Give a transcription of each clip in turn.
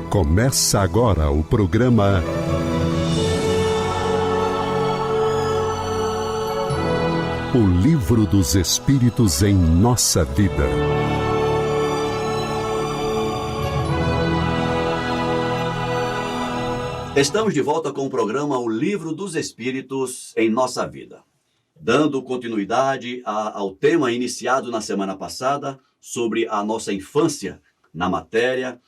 Começa agora o programa O Livro dos Espíritos em Nossa Vida. Estamos de volta com o programa O Livro dos Espíritos em Nossa Vida, dando continuidade ao tema iniciado na semana passada sobre a nossa infância na matéria,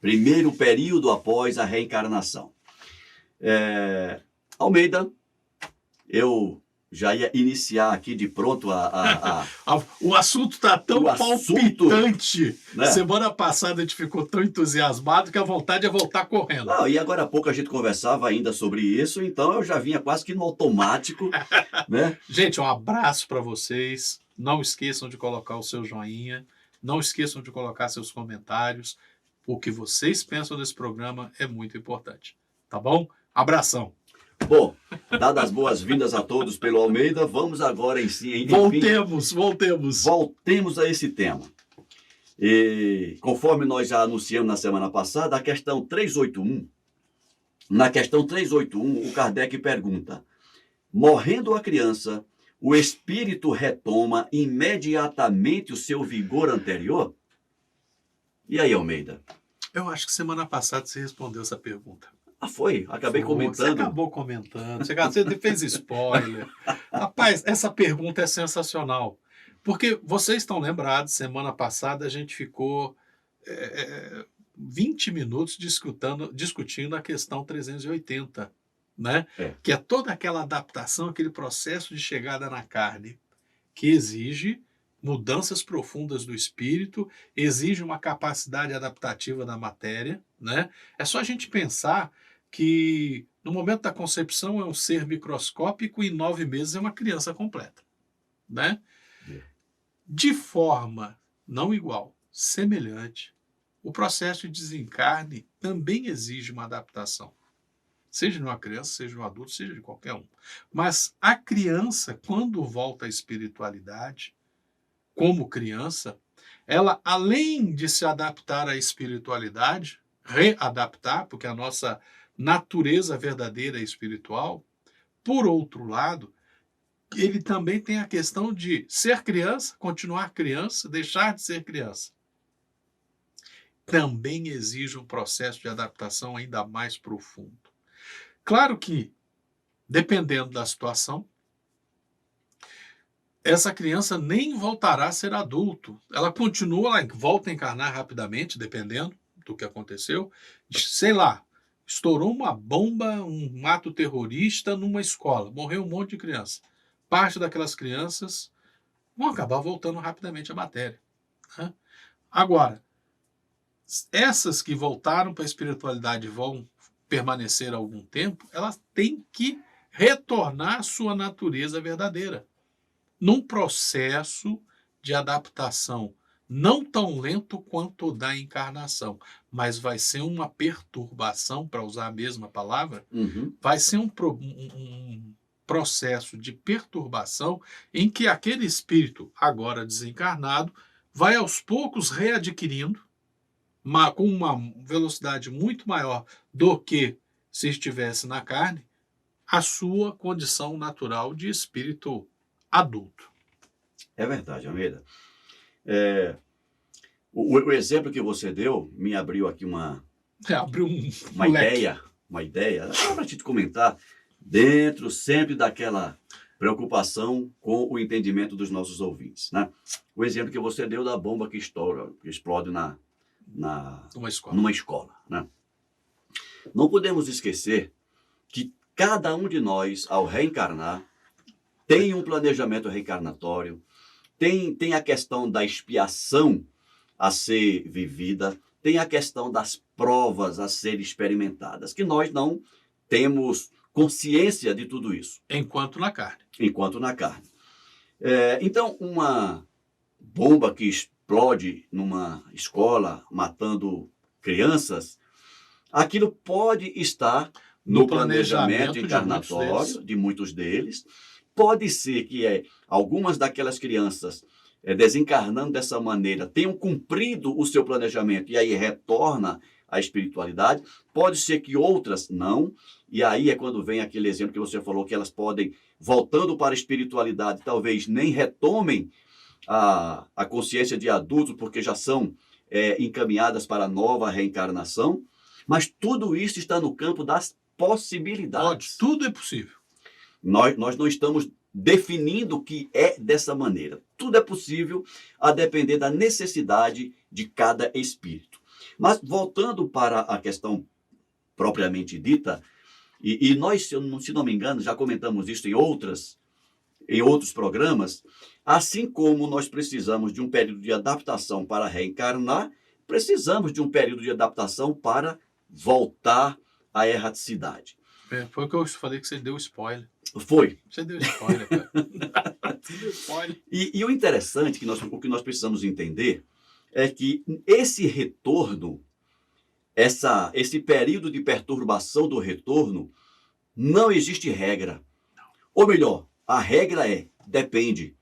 primeiro período após a reencarnação. Almeida, eu já ia iniciar aqui de pronto O assunto está tão palpitante. Né? Semana passada a gente ficou tão entusiasmado que a vontade é voltar correndo. Não, e agora há pouco a gente conversava ainda sobre isso, então eu já vinha quase que no automático. Né? Gente, um abraço para vocês. Não esqueçam de colocar o seu joinha. Não esqueçam de colocar seus comentários. O que vocês pensam desse programa é muito importante. Tá bom? Abração. Bom, dadas as boas-vindas a todos pelo Almeida, vamos agora enfim, voltemos a esse tema. E conforme nós já anunciamos na semana passada, a questão 381, na questão 381, o Kardec pergunta: morrendo a criança, o espírito retoma imediatamente o seu vigor anterior? E aí, Almeida? Eu acho que semana passada você respondeu essa pergunta. Foi? Acabei comentando. Você acabou comentando. Você fez spoiler. Rapaz, essa pergunta é sensacional. Porque vocês estão lembrados, semana passada a gente ficou 20 minutos discutindo a questão 380, né? Que é toda aquela adaptação, aquele processo de chegada na carne, que exige mudanças profundas do espírito, exige uma capacidade adaptativa da matéria, né? É só a gente pensar que no momento da concepção é um ser microscópico e em 9 meses é uma criança completa, né? De forma não igual, semelhante, o processo de desencarne também exige uma adaptação. Seja de uma criança, seja de um adulto, seja de qualquer um. Mas a criança, quando volta à espiritualidade, como criança, ela, além de se adaptar à espiritualidade, readaptar, porque a nossa natureza verdadeira é espiritual, por outro lado, ele também tem a questão de ser criança, continuar criança, deixar de ser criança. Também exige um processo de adaptação ainda mais profundo. Claro que, dependendo da situação, essa criança nem voltará a ser adulto. Ela continua, ela volta a encarnar rapidamente, dependendo do que aconteceu. Sei lá, estourou uma bomba, um ato terrorista numa escola, morreu um monte de criança. Parte daquelas crianças vão acabar voltando rapidamente à matéria. Né? Agora, essas que voltaram para a espiritualidade e vão permanecer algum tempo, elas têm que retornar à sua natureza verdadeira, num processo de adaptação não tão lento quanto o da encarnação, mas vai ser uma perturbação, para usar a mesma palavra, vai ser um processo de perturbação em que aquele espírito, agora desencarnado, vai aos poucos readquirindo, com uma velocidade muito maior do que se estivesse na carne, a sua condição natural de espírito adulto. É verdade, Almeida. O exemplo que você deu me abriu aqui uma ideia para a gente comentar, dentro sempre daquela preocupação com o entendimento dos nossos ouvintes. Né? O exemplo que você deu da bomba que explode numa escola. Né? Não podemos esquecer que cada um de nós, ao reencarnar, tem um planejamento reencarnatório, tem a questão da expiação a ser vivida, tem a questão das provas a serem experimentadas, que nós não temos consciência de tudo isso. Enquanto na carne. Então, uma bomba que explode numa escola, matando crianças, aquilo pode estar no planejamento encarnatório de muitos deles. Pode ser que algumas daquelas crianças desencarnando dessa maneira tenham cumprido o seu planejamento e aí retorna a espiritualidade, pode ser que outras não, e aí é quando vem aquele exemplo que você falou, que elas podem, voltando para a espiritualidade, talvez nem retomem a consciência de adultos, porque já são encaminhadas para a nova reencarnação, mas tudo isso está no campo das possibilidades. Tudo é possível. Nós não estamos definindo que é dessa maneira. Tudo é possível a depender da necessidade de cada espírito. Mas voltando para a questão propriamente dita, e nós, se não me engano, já comentamos isso em outros programas, assim como nós precisamos de um período de adaptação para reencarnar, precisamos de um período de adaptação para voltar à erraticidade. Foi o que eu falei que você deu spoiler. Foi. Você deu spoiler, cara. Você deu spoiler. E o interessante, o que nós precisamos entender, é que esse retorno, esse período de perturbação do retorno, não existe regra. Ou melhor, a regra depende.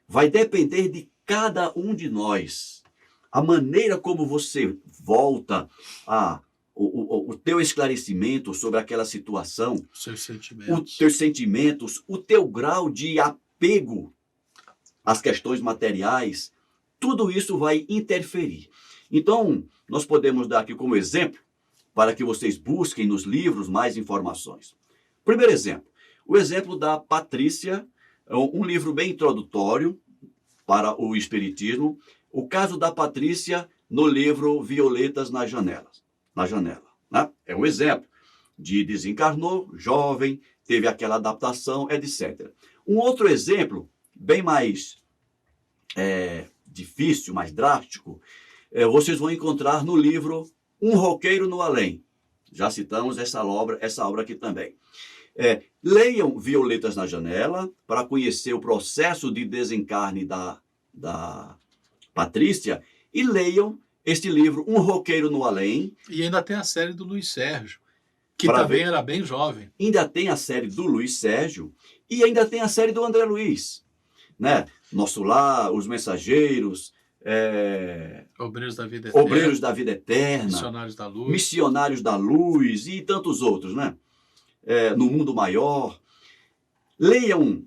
Vai depender de cada um de nós. A maneira como você volta o teu esclarecimento sobre aquela situação, os teus sentimentos, o teu grau de apego às questões materiais, tudo isso vai interferir. Então, nós podemos dar aqui como exemplo, para que vocês busquem nos livros mais informações. Primeiro exemplo, o exemplo da Patrícia, um livro bem introdutório para o Espiritismo, o caso da Patrícia no livro Violetas na Janela, né? É um exemplo de desencarnou, jovem, teve aquela adaptação, etc. Um outro exemplo, bem mais difícil, mais drástico, vocês vão encontrar no livro Um Roqueiro no Além. Já citamos essa obra aqui também. Leiam Violetas na Janela para conhecer o processo de desencarne da Patrícia e leiam este livro, Um Roqueiro no Além. E ainda tem a série do Luiz Sérgio, que também era bem jovem. Ainda tem a série do Luiz Sérgio e ainda tem a série do André Luiz, né? Nosso Lar, Os Mensageiros, Obreiros da Vida Eterna, Missionários da Luz e tantos outros, né? No Mundo Maior. Leiam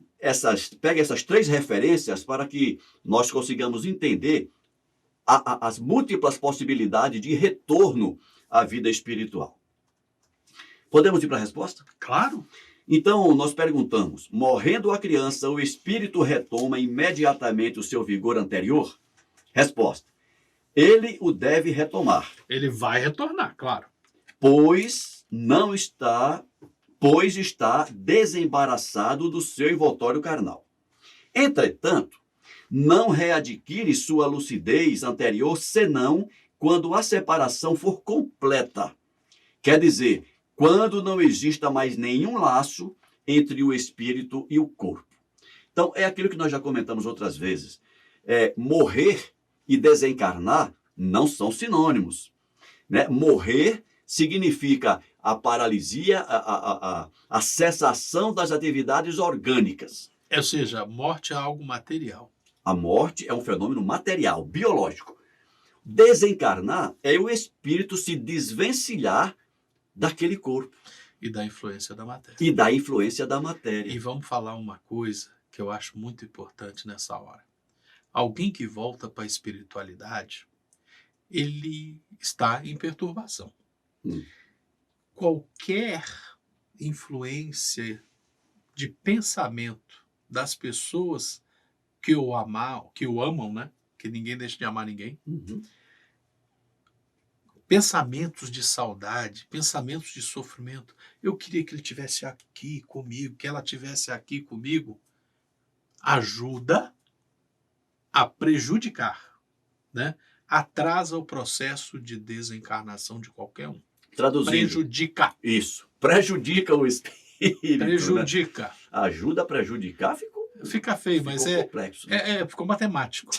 peguem essas 3 referências para que nós consigamos entender as múltiplas possibilidades de retorno à vida espiritual. Podemos ir para a resposta? Claro. Então, nós perguntamos, morrendo a criança, o espírito retoma imediatamente o seu vigor anterior? Resposta, ele o deve retomar. Ele vai retornar, claro. Pois está desembaraçado do seu envoltório carnal. Entretanto, não readquire sua lucidez anterior, senão quando a separação for completa. Quer dizer, quando não exista mais nenhum laço entre o espírito e o corpo. Então, é aquilo que nós já comentamos outras vezes. Morrer e desencarnar não são sinônimos, né? Morrer significa a paralisia, a cessação das atividades orgânicas. Ou seja, a morte é algo material. A morte é um fenômeno material, biológico. Desencarnar é o espírito se desvencilhar daquele corpo. E da influência da matéria. E vamos falar uma coisa que eu acho muito importante nessa hora. Alguém que volta para a espiritualidade, ele está em perturbação. Qualquer influência de pensamento das pessoas que o amam, né? Que ninguém deixa de amar ninguém. Pensamentos de saudade, pensamentos de sofrimento. Eu queria que ele estivesse aqui comigo, que ela estivesse aqui comigo. Ajuda a prejudicar, né? Atrasa o processo de desencarnação de qualquer um. Traduzindo. Prejudica. Isso. Prejudica o espírito. Prejudica. Né? Ajuda a prejudicar, fica feio, mas complexo. Ficou matemático.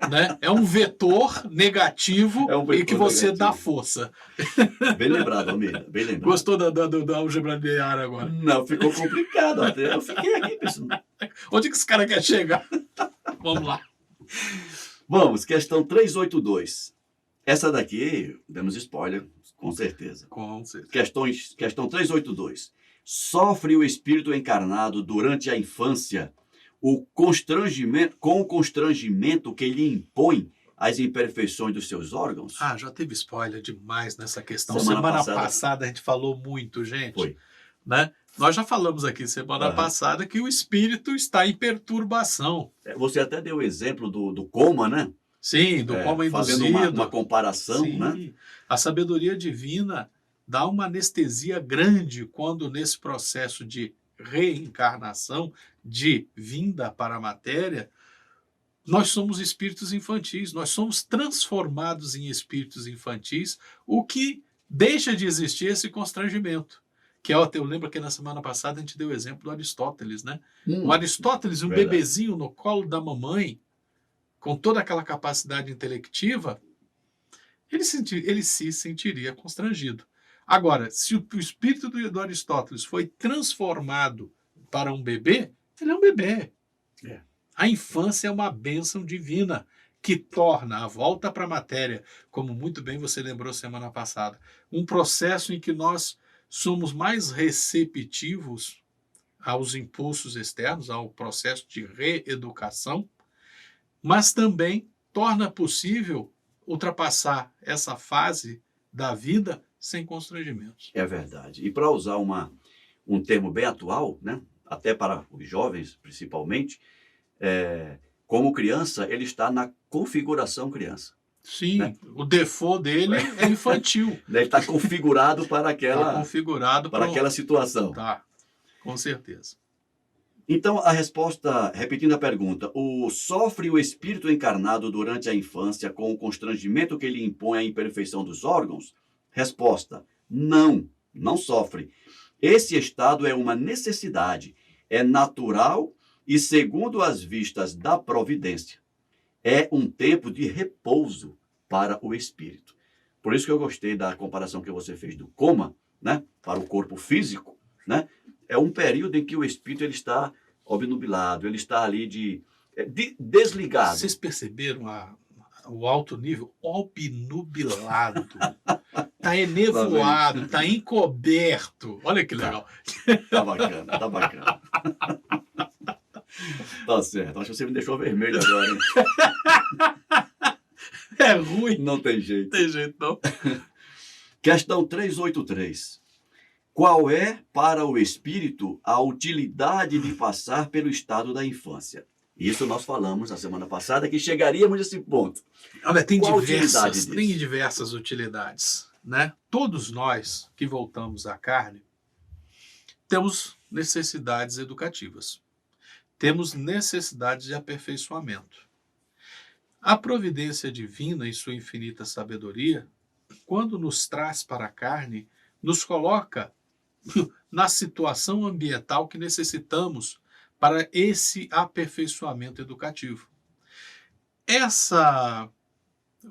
Né? É um vetor negativo e que você dá força. Bem lembrado, Almeida. Bem lembrado. Gostou da álgebra linear agora? Não, ficou complicado. Até eu fiquei aqui pensando. Onde que esse cara quer chegar? Vamos lá. Vamos, questão 382. Essa daqui, demos spoiler, com certeza. Com certeza. Questão 382. Sofre o espírito encarnado durante a infância com o constrangimento que lhe impõe as imperfeições dos seus órgãos? Ah, já teve spoiler demais nessa questão. Semana passada a gente falou muito, gente. Foi. Né? Nós já falamos aqui semana passada que o espírito está em perturbação. Você até deu o exemplo do coma, né? Sim, do coma induzido. Fazendo uma comparação, sim, né? A sabedoria divina dá uma anestesia grande quando nesse processo de reencarnação, de vinda para a matéria, nós somos espíritos infantis, nós somos transformados em espíritos infantis, o que deixa de existir esse constrangimento. Que eu lembro que na semana passada a gente deu o exemplo do Aristóteles, né? O Aristóteles, um bebezinho no colo da mamãe, com toda aquela capacidade intelectiva, ele se sentiria constrangido. Agora, se o espírito do Aristóteles foi transformado para um bebê, ele é um bebê. A infância é uma bênção divina que torna a volta para a matéria, como muito bem você lembrou semana passada, um processo em que nós somos mais receptivos aos impulsos externos, ao processo de reeducação, mas também torna possível ultrapassar essa fase da vida sem constrangimentos. É verdade. E para usar um termo bem atual, né? Até para os jovens principalmente, como criança, ele está na configuração criança. Sim, né? O default dele é infantil. Ele está configurado para aquela, aquela situação. Tá, com certeza. Então, a resposta, repetindo a pergunta, sofre o espírito encarnado durante a infância com o constrangimento que lhe impõe a imperfeição dos órgãos? Resposta, não sofre. Esse estado é uma necessidade, é natural e, segundo as vistas da providência, é um tempo de repouso para o espírito. Por isso que eu gostei da comparação que você fez do coma, né, para o corpo físico, né? É um período em que o espírito ele está obnubilado, ele está ali desligado. Vocês perceberam o alto nível? Obnubilado. Está enevoado, está encoberto. Olha que legal. Tá bacana, tá bacana. Tá certo. Acho que você me deixou vermelho agora, hein? É ruim. Não tem jeito. Não tem jeito, não. Questão 383. Qual é para o espírito a utilidade de passar pelo estado da infância? Isso nós falamos na semana passada, que chegaríamos a esse ponto. Olha, tem diversas utilidades, né? Todos nós que voltamos à carne temos necessidades educativas. Temos necessidades de aperfeiçoamento. A providência divina, em sua infinita sabedoria, quando nos traz para a carne, nos coloca na situação ambiental que necessitamos para esse aperfeiçoamento educativo.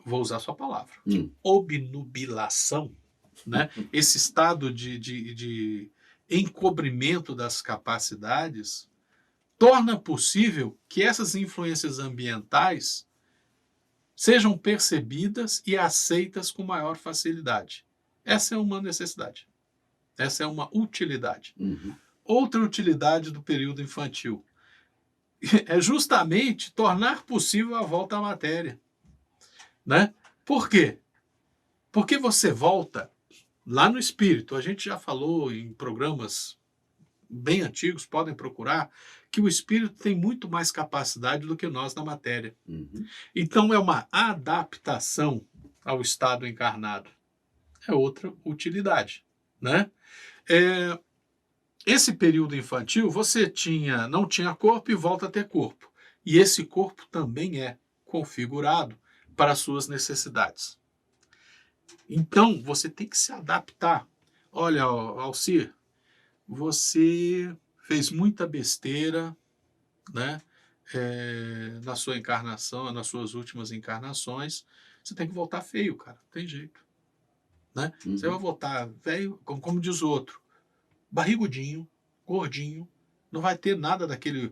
Vou usar a sua palavra, obnubilação, né? Esse estado de encobrimento das capacidades, torna possível que essas influências ambientais sejam percebidas e aceitas com maior facilidade. Essa é uma necessidade. Essa é uma utilidade. Outra utilidade do período infantil é justamente tornar possível a volta à matéria. Né? Por quê? Porque você volta lá no espírito. A gente já falou em programas bem antigos, podem procurar, que o espírito tem muito mais capacidade do que nós na matéria. Então é uma adaptação ao estado encarnado. É outra utilidade. Né? Esse período infantil, você não tinha corpo e volta a ter corpo. E esse corpo também é configurado para as suas necessidades. Então, você tem que se adaptar. Olha, Alcir, você fez muita besteira, né? Na sua encarnação, nas suas últimas encarnações. Você tem que voltar feio, cara. Não tem jeito. Né? Você vai voltar velho, como diz o outro, barrigudinho, gordinho, não vai ter nada daquele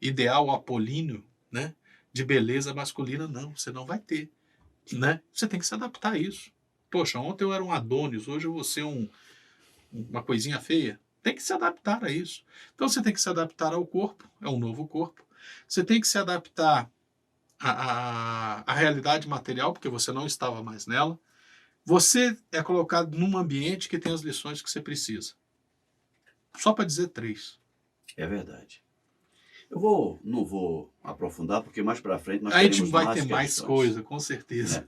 ideal apolíneo, né, de beleza masculina, não, você não vai ter. né? Você tem que se adaptar a isso. Poxa, ontem eu era um Adonis, hoje eu vou ser uma coisinha feia. Tem que se adaptar a isso. Então você tem que se adaptar ao corpo, é um novo corpo. Você tem que se adaptar à realidade material, porque você não estava mais nela. Você é colocado num ambiente que tem as lições que você precisa. Só para dizer 3. É verdade. Não vou aprofundar, porque mais para frente nós a teremos gente vai mais ter mais questões. coisa, com certeza. É.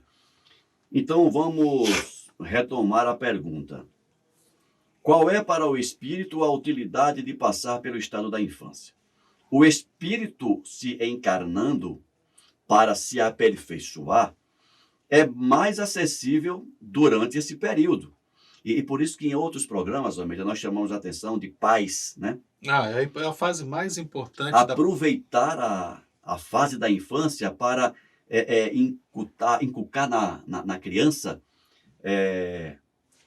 Então vamos retomar a pergunta. Qual é para o espírito a utilidade de passar pelo estado da infância? O espírito se encarnando para se aperfeiçoar é mais acessível durante esse período. E por isso que em outros programas, Amélia, nós chamamos a atenção de pais, né? É a fase mais importante. Aproveitar a fase da infância para inculcar na criança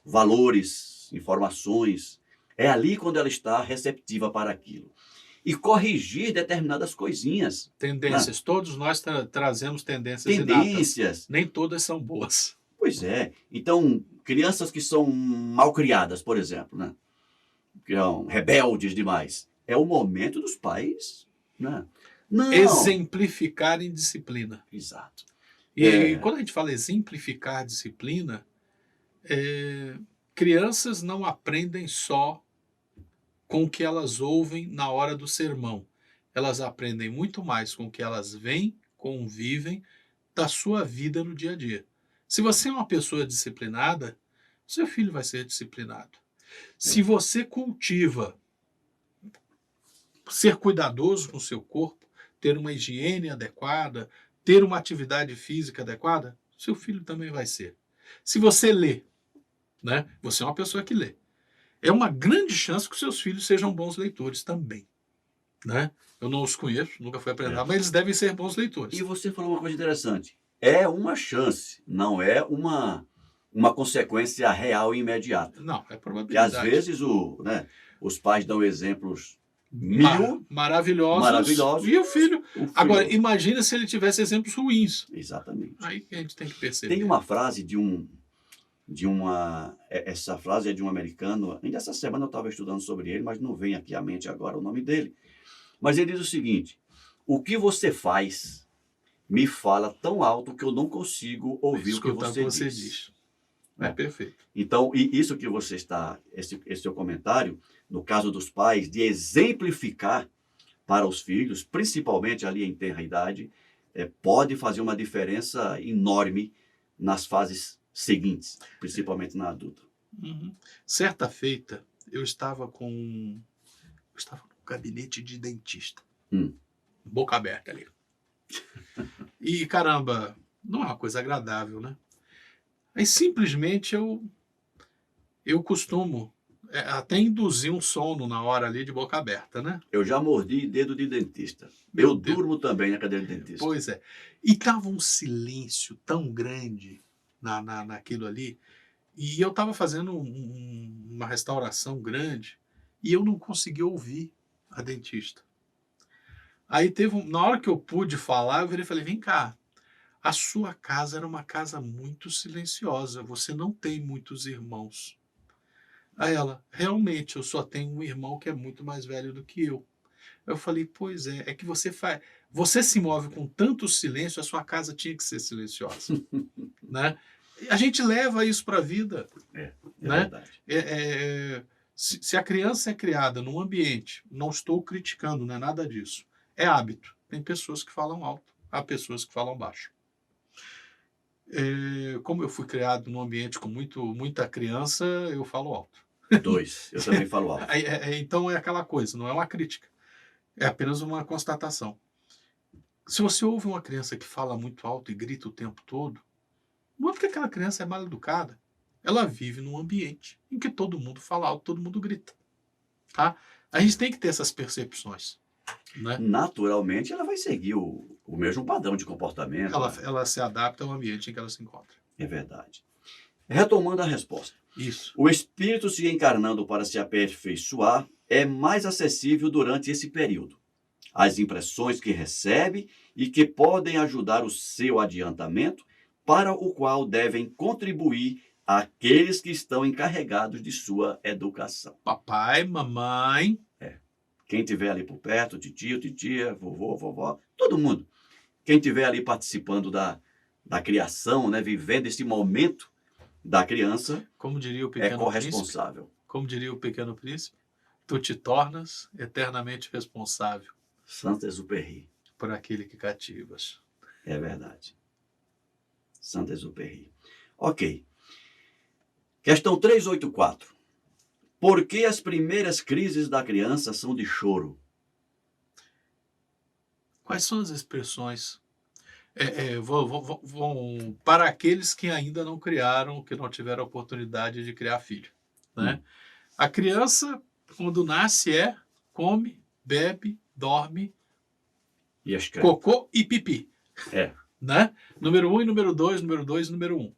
valores, informações. É ali quando ela está receptiva para aquilo. E corrigir determinadas coisinhas. Tendências. Né? Todos nós trazemos tendências inatas. Nem todas são boas. Pois é. Então, crianças que são mal criadas, por exemplo, né? Que são rebeldes demais. É o momento dos pais, né? Não. Exemplificar em disciplina. Exato. E quando a gente fala exemplificar disciplina, crianças não aprendem só com o que elas ouvem na hora do sermão. Elas aprendem muito mais com o que elas veem, convivem da sua vida no dia a dia. Se você é uma pessoa disciplinada, seu filho vai ser disciplinado. Se você cultiva ser cuidadoso com o seu corpo, ter uma higiene adequada, ter uma atividade física adequada, seu filho também vai ser. Se você lê, né? Você é uma pessoa que lê. É uma grande chance que os seus filhos sejam bons leitores também. Né? Eu não os conheço, nunca fui aprender, mas eles devem ser bons leitores. E você falou uma coisa interessante. É uma chance, não é uma consequência real e imediata. Não, é probabilidade. Porque às vezes os pais dão exemplos maravilhosos e o filho... Agora, imagina se ele tivesse exemplos ruins. Exatamente. Aí a gente tem que perceber. Tem uma frase essa frase é de um americano, ainda essa semana eu estava estudando sobre ele, mas não vem aqui à mente agora o nome dele. Mas ele diz o seguinte: o que você faz me fala tão alto que eu não consigo ouvir o que você diz. É perfeito. Então, e isso que você está, esse seu comentário, no caso dos pais, de exemplificar para os filhos, principalmente ali em tenra idade, pode fazer uma diferença enorme nas fases seguintes, principalmente na adulta. Uhum. Certa feita, eu estava no gabinete de dentista. Boca aberta ali. E, caramba, não é uma coisa agradável, né? Aí, simplesmente, eu costumo até induzir um sono na hora ali de boca aberta, né? Eu já mordi dedo de dentista. Eu durmo também na cadeira de dentista. Pois é. E estava um silêncio tão grande naquilo ali, e eu estava fazendo uma restauração grande e eu não conseguia ouvir a dentista. Aí na hora que eu pude falar, eu virei e falei: vem cá, a sua casa era uma casa muito silenciosa, você não tem muitos irmãos. Aí ela: realmente, eu só tenho um irmão que é muito mais velho do que eu. Eu falei: pois é que você se move com tanto silêncio, a sua casa tinha que ser silenciosa. Né? A gente leva isso para a vida. Né? Verdade. Se a criança é criada num ambiente, não estou criticando, não é nada disso, é hábito. Tem pessoas que falam alto, há pessoas que falam baixo. Como eu fui criado num ambiente com muita criança, eu falo alto. Eu também falo alto. Então é aquela coisa, não é uma crítica. É apenas uma constatação. Se você ouve uma criança que fala muito alto e grita o tempo todo, não é porque aquela criança é mal educada. Ela vive num ambiente em que todo mundo fala alto, todo mundo grita. Tá? A gente tem que ter essas percepções. Né? Naturalmente, ela vai seguir o mesmo padrão de comportamento. Ela se adapta ao ambiente em que ela se encontra. É verdade. Retomando a resposta. Isso. O espírito se encarnando para se aperfeiçoar é mais acessível durante esse período. As impressões que recebe e que podem ajudar o seu adiantamento para o qual devem contribuir aqueles que estão encarregados de sua educação. Papai, mamãe. Quem estiver ali por perto, titio, titia, vovô, vovó, todo mundo. Quem estiver ali participando da criação, né, vivendo esse momento da criança, como diria o Pequeno corresponsável. Príncipe, como diria o Pequeno Príncipe, tu te tornas eternamente responsável. Saint-Exupéry. Por aquele que cativas. É verdade. Saint-Exupéry. Ok. Questão 384. Por que as primeiras crises da criança são de choro? Quais são as expressões? Para aqueles que ainda não criaram, que não tiveram a oportunidade de criar filho. Né? A criança, quando nasce, come, bebe, dorme, cocô e pipi. Né? Número 1 e número 2, número 2 e número 1.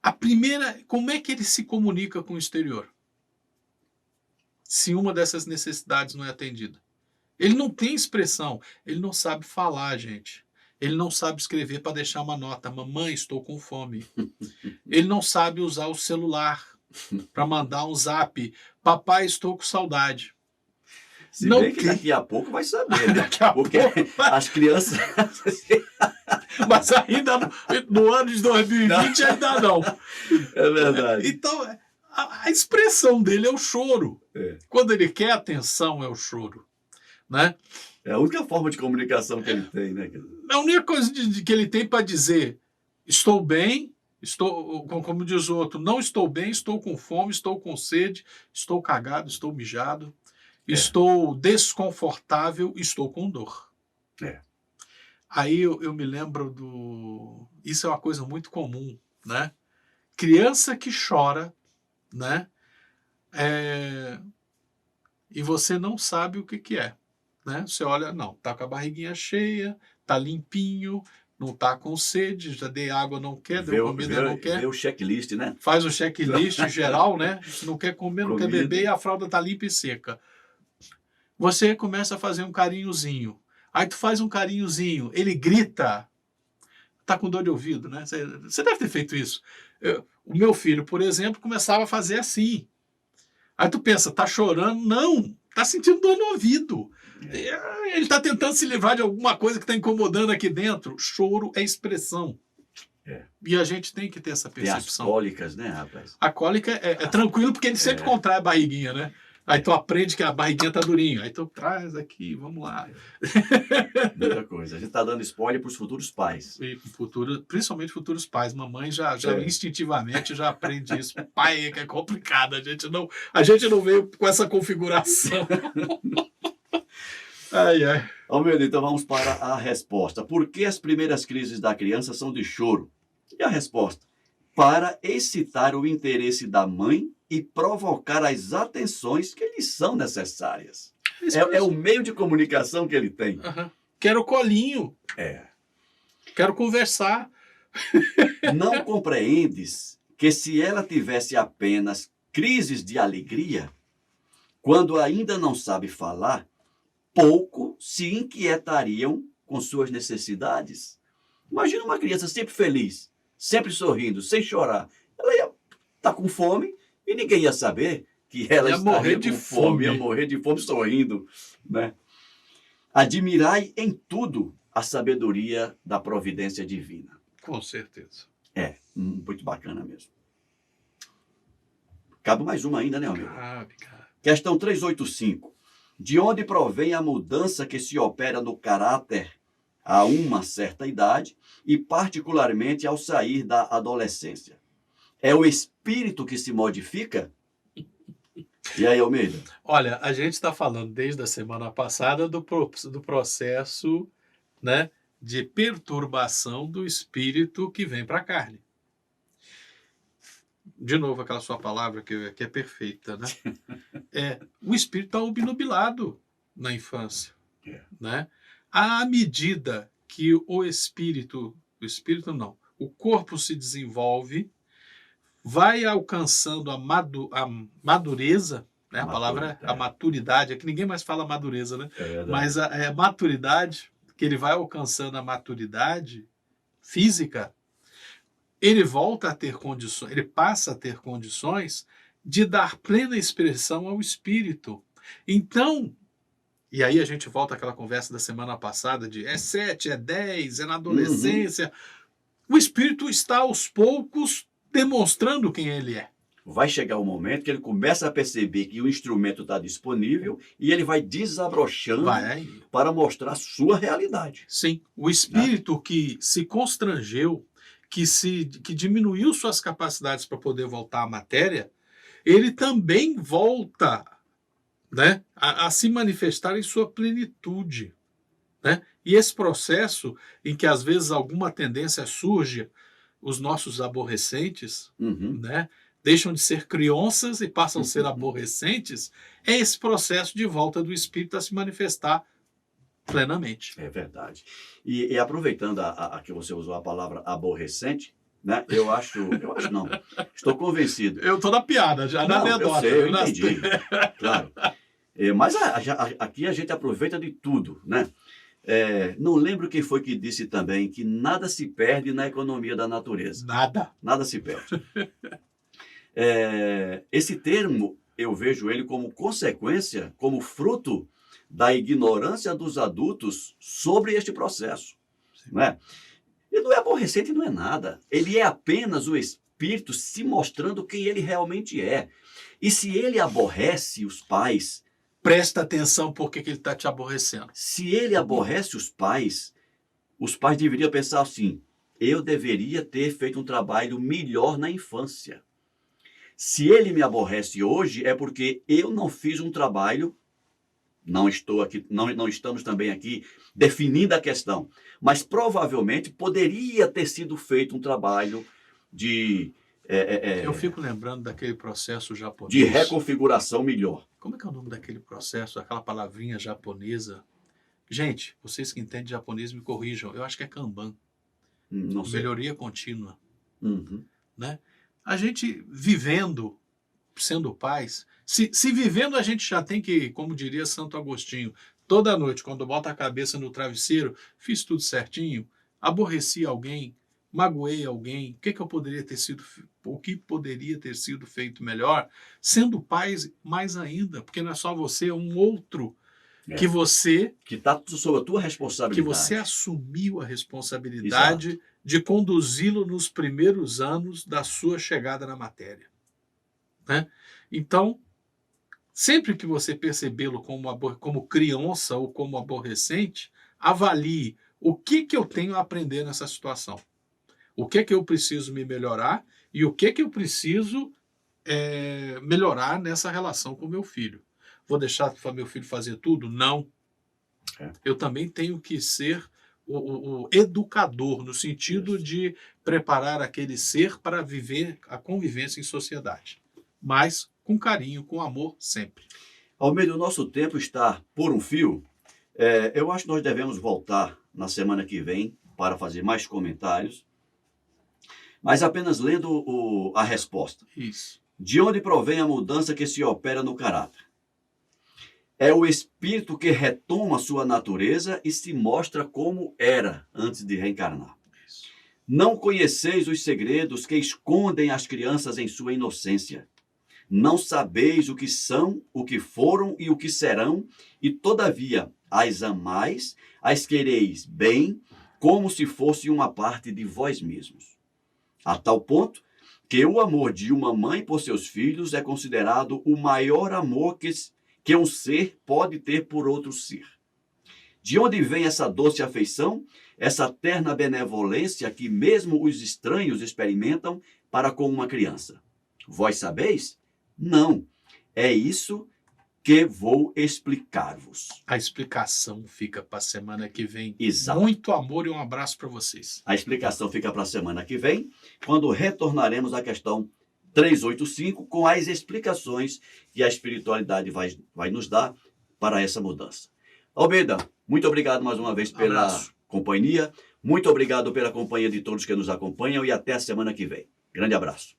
A primeira, como é que ele se comunica com o exterior? Se uma dessas necessidades não é atendida. Ele não tem expressão, ele não sabe falar, gente. Ele não sabe escrever para deixar uma nota. Mamãe, estou com fome. Ele não sabe usar o celular para mandar um zap. Papai, estou com saudade. Se bem que daqui a pouco vai saber, né? Porque as crianças... Mas ainda no ano de 2020 ainda não. É verdade. Então, a expressão dele é o choro. Quando ele quer atenção, é o choro. Né? É a única forma de comunicação que ele tem, né? É a única coisa que ele tem para dizer: estou bem, como diz o outro, não estou bem, estou com fome, estou com sede, estou cagado, estou mijado, estou desconfortável, estou com dor. Aí eu me lembro isso é uma coisa muito comum, né? Criança que chora, né? E você não sabe o que é. Né? Você olha, não, tá com a barriguinha cheia, tá limpinho, não tá com sede, já dei água, não quer, deu comida, não quer. Vê o checklist, né? Faz o checklist geral, né? Não quer comer, não quer beber e a fralda tá limpa e seca. Você começa a fazer um carinhozinho. Aí tu faz um carinhozinho, ele grita. Tá com dor de ouvido, né? Você deve ter feito isso. O meu filho, por exemplo, começava a fazer assim. Aí tu pensa, tá chorando? Não, tá sentindo dor no ouvido. Ele está tentando se livrar de alguma coisa que está incomodando aqui dentro. Choro é expressão. E a gente tem que ter essa percepção. Tem as cólicas, né, rapaz? A cólica é tranquilo, porque ele sempre contrai a barriguinha, né? Aí tu aprende que a barriguinha tá durinha. Aí tu traz aqui, vamos lá. Muita coisa. A gente está dando spoiler para os futuros pais. E principalmente futuros pais. Mamãe já instintivamente já aprende isso. Pai é que é complicado. A gente não veio com essa configuração. Almeida, então vamos para a resposta. Por que as primeiras crises da criança são de choro? E a resposta? Para excitar o interesse da mãe e provocar as atenções que lhes são necessárias. É o meio de comunicação que ele tem. Quero colinho. Quero conversar. Não compreendes que se ela tivesse apenas crises de alegria, quando ainda não sabe falar, pouco se inquietariam com suas necessidades? Imagina uma criança sempre feliz, sempre sorrindo, sem chorar. Ela ia estar com fome e ninguém ia saber que ela ia morrer de fome. Ia morrer de fome sorrindo, né? Admirai em tudo a sabedoria da providência divina. Com certeza. Muito bacana mesmo. Cabe mais uma ainda, né, amigo? Cabe. Questão 385. De onde provém a mudança que se opera no caráter a uma certa idade e particularmente ao sair da adolescência? É o espírito que se modifica? E aí, Almeida? Olha, a gente está falando desde a semana passada do processo, né, de perturbação do espírito que vem para a carne. De novo, aquela sua palavra que é perfeita, né? O espírito está obnubilado na infância. Né? À medida que o corpo se desenvolve, vai alcançando a madureza, né? A palavra é a maturidade, é que ninguém mais fala madureza, né? Mas a maturidade, que ele vai alcançando a maturidade, física, ele volta a ter condições, ele passa a ter condições de dar plena expressão ao espírito. Então, e aí a gente volta àquela conversa da semana passada de é 7, é 10, é na adolescência. O espírito está aos poucos demonstrando quem ele é. Vai chegar o momento que ele começa a perceber que o instrumento está disponível e ele vai desabrochando para mostrar a sua realidade. Sim, o espírito que se constrangeu, que diminuiu suas capacidades para poder voltar à matéria, ele também volta, né, a se manifestar em sua plenitude. Né? E esse processo em que às vezes alguma tendência surge, os nossos aborrecentes, né, deixam de ser crianças e passam a ser aborrecentes, é esse processo de volta do espírito a se manifestar plenamente. É verdade. E aproveitando que você usou a palavra aborrecente, né? Eu acho não, estou convencido. Eu estou na piada, já na anedota. Eu entendi, claro. Mas aqui a gente aproveita de tudo, né? Não lembro quem foi que disse também que nada se perde na economia da natureza. Nada se perde. Esse termo, eu vejo ele como consequência, como fruto da ignorância dos adultos sobre este processo. Né? E não é aborrecente, não é nada. Ele é apenas o espírito se mostrando quem ele realmente é. E se ele aborrece os pais... Presta atenção por que ele está te aborrecendo. Se ele aborrece os pais deveriam pensar assim, eu deveria ter feito um trabalho melhor na infância. Se ele me aborrece hoje, é porque eu não fiz um trabalho, não estamos também aqui definindo a questão, mas provavelmente poderia ter sido feito um trabalho de... eu fico lembrando daquele processo japonês. De reconfiguração melhor. Como é que é o nome daquele processo, aquela palavrinha japonesa? Gente, vocês que entendem japonês me corrijam, eu acho que é Kanban. Não sei. Melhoria contínua. Né? A gente vivendo, sendo pais, se vivendo a gente já tem que, como diria Santo Agostinho, toda noite, quando bota a cabeça no travesseiro, fiz tudo certinho, aborreci alguém, magoei alguém, o que poderia ter sido feito melhor? Sendo pais, mais ainda, porque não é só você, é um outro que você... Que está sob a tua responsabilidade. Que você assumiu a responsabilidade de conduzi-lo nos primeiros anos da sua chegada na matéria. Né? Então, sempre que você percebê-lo como criança ou como aborrecente, avalie o que eu tenho a aprender nessa situação. O que eu preciso me melhorar e o que eu preciso melhorar nessa relação com meu filho. Vou deixar meu filho fazer tudo? Não. Eu também tenho que ser o educador, no sentido de preparar aquele ser para viver a convivência em sociedade. Mas com carinho, com amor, sempre. Almeida, o nosso tempo está por um fio. Eu acho que nós devemos voltar na semana que vem para fazer mais comentários. Mas apenas lendo a resposta. Isso. De onde provém a mudança que se opera no caráter? É o espírito que retoma sua natureza e se mostra como era antes de reencarnar. Isso. Não conheceis os segredos que escondem as crianças em sua inocência. Não sabeis o que são, o que foram e o que serão, e todavia as amais, as quereis bem, como se fosse uma parte de vós mesmos. A tal ponto que o amor de uma mãe por seus filhos é considerado o maior amor que um ser pode ter por outro ser. De onde vem essa doce afeição, essa terna benevolência que mesmo os estranhos experimentam para com uma criança? Vós sabeis? Não. É isso que vou explicar-vos. A explicação fica para a semana que vem. Exato. Muito amor e um abraço para vocês. A explicação fica para a semana que vem, quando retornaremos à questão 385 com as explicações que a espiritualidade vai nos dar para essa mudança. Almeida, muito obrigado mais uma vez pela companhia. Muito obrigado pela companhia de todos que nos acompanham e até a semana que vem. Grande abraço.